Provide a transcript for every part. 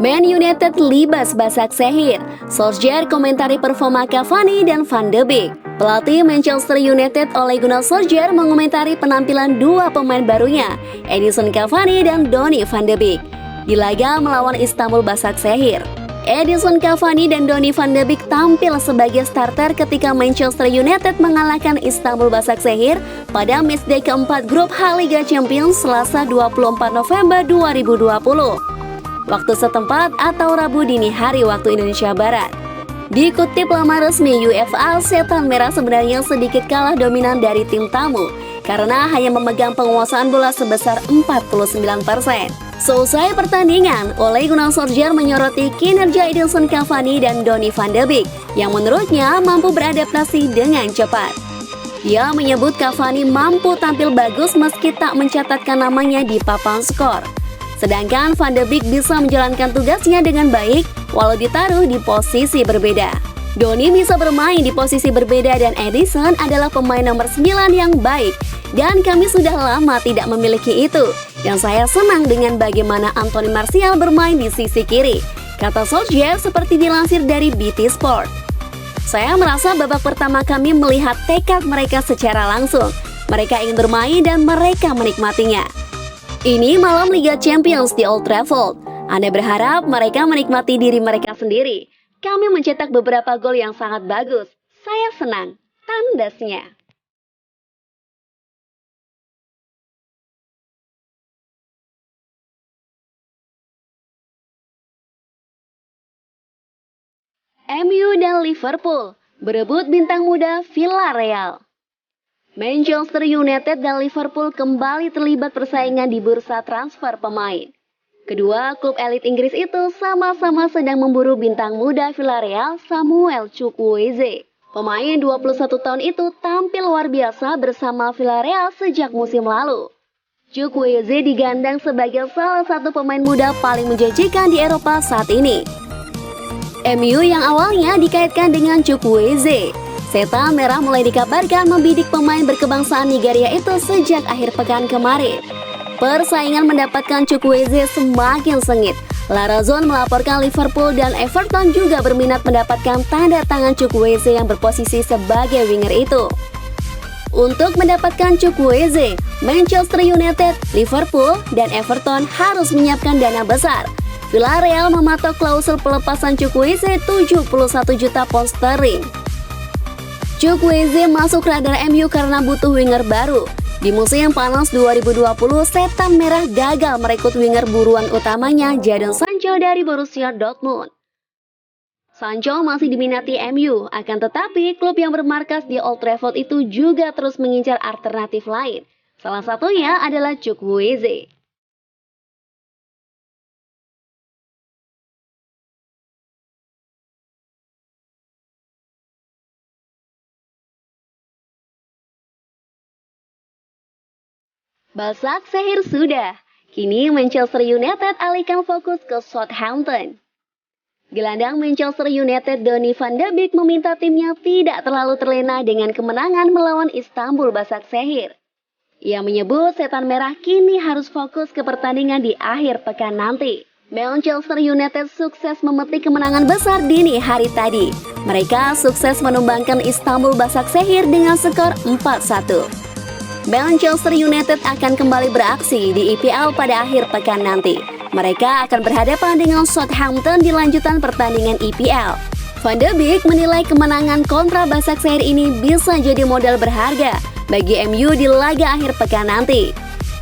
Man United libas Başakşehir. Solskjaer komentari performa Cavani dan Van de Beek. Pelatih Manchester United Ole Gunnar Solskjaer mengomentari penampilan dua pemain barunya, Edinson Cavani dan Donny van de Beek, di laga melawan Istanbul Başakşehir. Edinson Cavani dan Donny van de Beek tampil sebagai starter ketika Manchester United mengalahkan Istanbul Başakşehir pada matchday keempat grup H Liga Champions Selasa 24 November 2020. Waktu setempat atau Rabu dini hari waktu Indonesia Barat. Dikutip laman resmi UEFA, Setan Merah sebenarnya sedikit kalah dominan dari tim tamu karena hanya memegang penguasaan bola sebesar 49%. Selesai pertandingan, Ole Gunnar Solskjaer menyoroti kinerja Edinson Cavani dan Donny van de Beek yang menurutnya mampu beradaptasi dengan cepat. Dia menyebut Cavani mampu tampil bagus meski tak mencatatkan namanya di papan skor. Sedangkan Van de Beek bisa menjalankan tugasnya dengan baik walau ditaruh di posisi berbeda. Donny bisa bermain di posisi berbeda dan Edinson adalah pemain nomor 9 yang baik. Dan kami sudah lama tidak memiliki itu. Dan saya senang dengan bagaimana Anthony Martial bermain di sisi kiri, kata Solskjaer seperti dilansir dari BT Sport. Saya merasa babak pertama kami melihat tekad mereka secara langsung. Mereka ingin bermain dan mereka menikmatinya. Ini malam Liga Champions di Old Trafford. Anda berharap mereka menikmati diri mereka sendiri. Kami mencetak beberapa gol yang sangat bagus. Saya senang. Tandasnya. MU dan Liverpool berebut bintang muda Villarreal. Manchester United dan Liverpool kembali terlibat persaingan di bursa transfer pemain. Kedua klub elit Inggris itu sama-sama sedang memburu bintang muda Villarreal Samuel Chukwueze. Pemain 21 tahun itu tampil luar biasa bersama Villarreal sejak musim lalu. Chukwueze digandang sebagai salah satu pemain muda paling menjanjikan di Eropa saat ini. MU yang awalnya dikaitkan dengan Chukwueze, Setan Merah mulai dikabarkan membidik pemain berkebangsaan Nigeria itu sejak akhir pekan kemarin. Persaingan mendapatkan Chukwueze semakin sengit. La Razón melaporkan Liverpool dan Everton juga berminat mendapatkan tanda tangan Chukwueze yang berposisi sebagai winger itu. Untuk mendapatkan Chukwueze, Manchester United, Liverpool, dan Everton harus menyiapkan dana besar. Villarreal mematok klausul pelepasan Chukwueze 71 juta pound sterling. Chukwueze masuk radar MU karena butuh winger baru. Di musim panas 2020, Setan Merah gagal merekrut winger buruan utamanya Jadon Sancho dari Borussia Dortmund. Sancho masih diminati MU, akan tetapi klub yang bermarkas di Old Trafford itu juga terus mengincar alternatif lain. Salah satunya adalah Chukwueze. Başakşehir sudah, kini Manchester United alihkan fokus ke Southampton. Gelandang Manchester United Donny van de Beek meminta timnya tidak terlalu terlena dengan kemenangan melawan Istanbul Başakşehir. Ia menyebut Setan Merah kini harus fokus ke pertandingan di akhir pekan nanti. Manchester United sukses memetik kemenangan besar dini hari tadi. Mereka sukses menumbangkan Istanbul Başakşehir dengan skor 4-1. Manchester United akan kembali beraksi di EPL pada akhir pekan nanti. Mereka akan berhadapan dengan Southampton di lanjutan pertandingan EPL. Van de Beek menilai kemenangan kontra Başakşehir ini bisa jadi modal berharga bagi MU di laga akhir pekan nanti.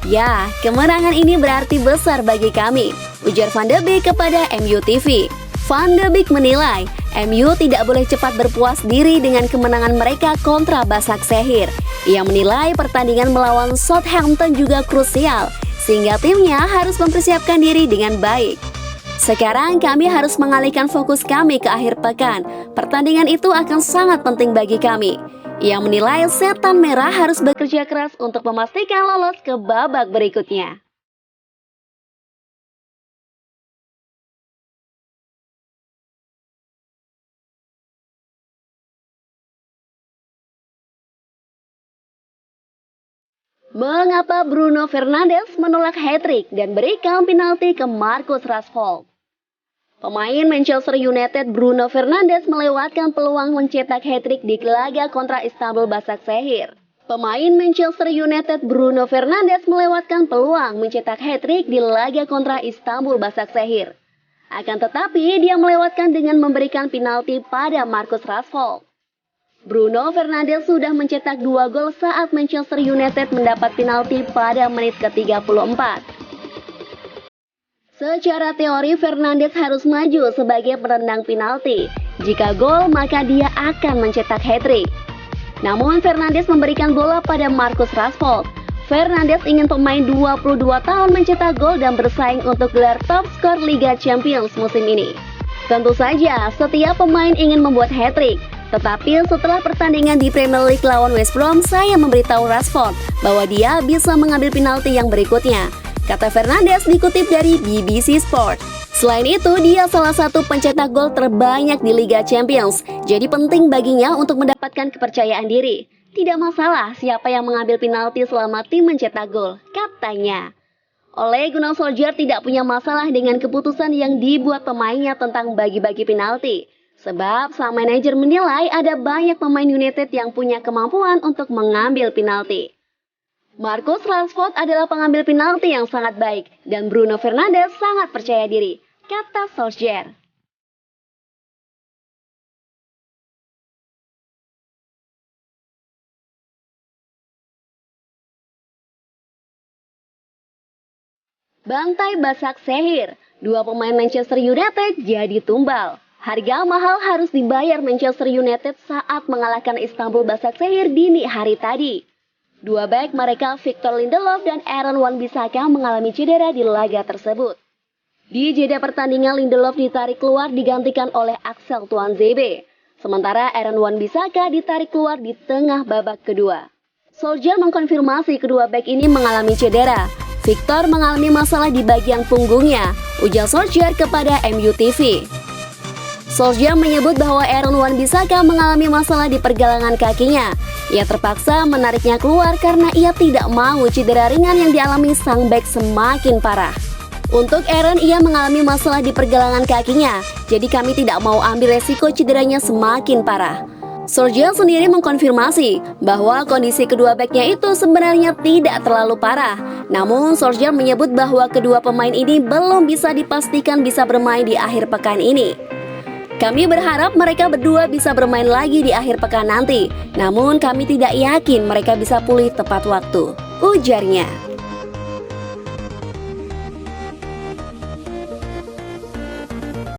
Ya, kemenangan ini berarti besar bagi kami, ujar Van de Beek kepada MU TV. Van de Beek menilai MU tidak boleh cepat berpuas diri dengan kemenangan mereka kontra Başakşehir. Ia menilai pertandingan melawan Southampton juga krusial, sehingga timnya harus mempersiapkan diri dengan baik. Sekarang kami harus mengalihkan fokus kami ke akhir pekan. Pertandingan itu akan sangat penting bagi kami. Ia menilai Setan Merah harus bekerja keras untuk memastikan lolos ke babak berikutnya. Mengapa Bruno Fernandes menolak hat-trick dan berikan penalti ke Marcus Rashford? Pemain Manchester United Bruno Fernandes melewatkan peluang mencetak hat-trick di laga kontra Istanbul Başakşehir. Pemain Manchester United Bruno Fernandes melewatkan peluang mencetak hat-trick di laga kontra Istanbul Başakşehir. Akan tetapi, dia melewatkan dengan memberikan penalti pada Marcus Rashford. Bruno Fernandes sudah mencetak 2 gol saat Manchester United mendapat penalti pada menit ke-34. Secara teori, Fernandes harus maju sebagai penendang penalti. Jika gol, maka dia akan mencetak hat-trick. Namun, Fernandes memberikan bola pada Marcus Rashford. Fernandes ingin pemain 22 tahun mencetak gol dan bersaing untuk gelar top skor Liga Champions musim ini. Tentu saja, setiap pemain ingin membuat hat-trick. Tetapi setelah pertandingan di Premier League lawan West Brom, saya memberitahu Rashford bahwa dia bisa mengambil penalti yang berikutnya, kata Fernandes dikutip dari BBC Sport. Selain itu, dia salah satu pencetak gol terbanyak di Liga Champions, jadi penting baginya untuk mendapatkan kepercayaan diri. Tidak masalah siapa yang mengambil penalti selama tim mencetak gol, katanya. Ole Gunnar Solskjaer tidak punya masalah dengan keputusan yang dibuat pemainnya tentang bagi-bagi penalti. Sebab sang manajer menilai ada banyak pemain United yang punya kemampuan untuk mengambil penalti. Marcus Rashford adalah pengambil penalti yang sangat baik dan Bruno Fernandes sangat percaya diri, kata Solskjaer. Bantai Başakşehir, 2 pemain Manchester United jadi tumbal. Harga mahal harus dibayar Manchester United saat mengalahkan Istanbul Başakşehir dini hari tadi. 2 bek mereka Victor Lindelof dan Aaron Wan-Bissaka mengalami cedera di laga tersebut. Di jeda pertandingan, Lindelof ditarik keluar digantikan oleh Axel Tuanzebe. Sementara Aaron Wan-Bissaka ditarik keluar di tengah babak kedua. Solskjaer mengkonfirmasi kedua bek ini mengalami cedera. Victor mengalami masalah di bagian punggungnya, ujar Solskjaer kepada MUTV. Solskjaer menyebut bahwa Aaron Wan-Bissaka mengalami masalah di pergelangan kakinya. Ia terpaksa menariknya keluar karena ia tidak mau cedera ringan yang dialami sang bek semakin parah. Untuk Aaron, ia mengalami masalah di pergelangan kakinya, jadi kami tidak mau ambil resiko cederanya semakin parah. Solskjaer sendiri mengkonfirmasi bahwa kondisi kedua beknya itu sebenarnya tidak terlalu parah. Namun Solskjaer menyebut bahwa kedua pemain ini belum bisa dipastikan bisa bermain di akhir pekan ini. Kami berharap mereka berdua bisa bermain lagi di akhir pekan nanti. Namun kami tidak yakin mereka bisa pulih tepat waktu, ujarnya.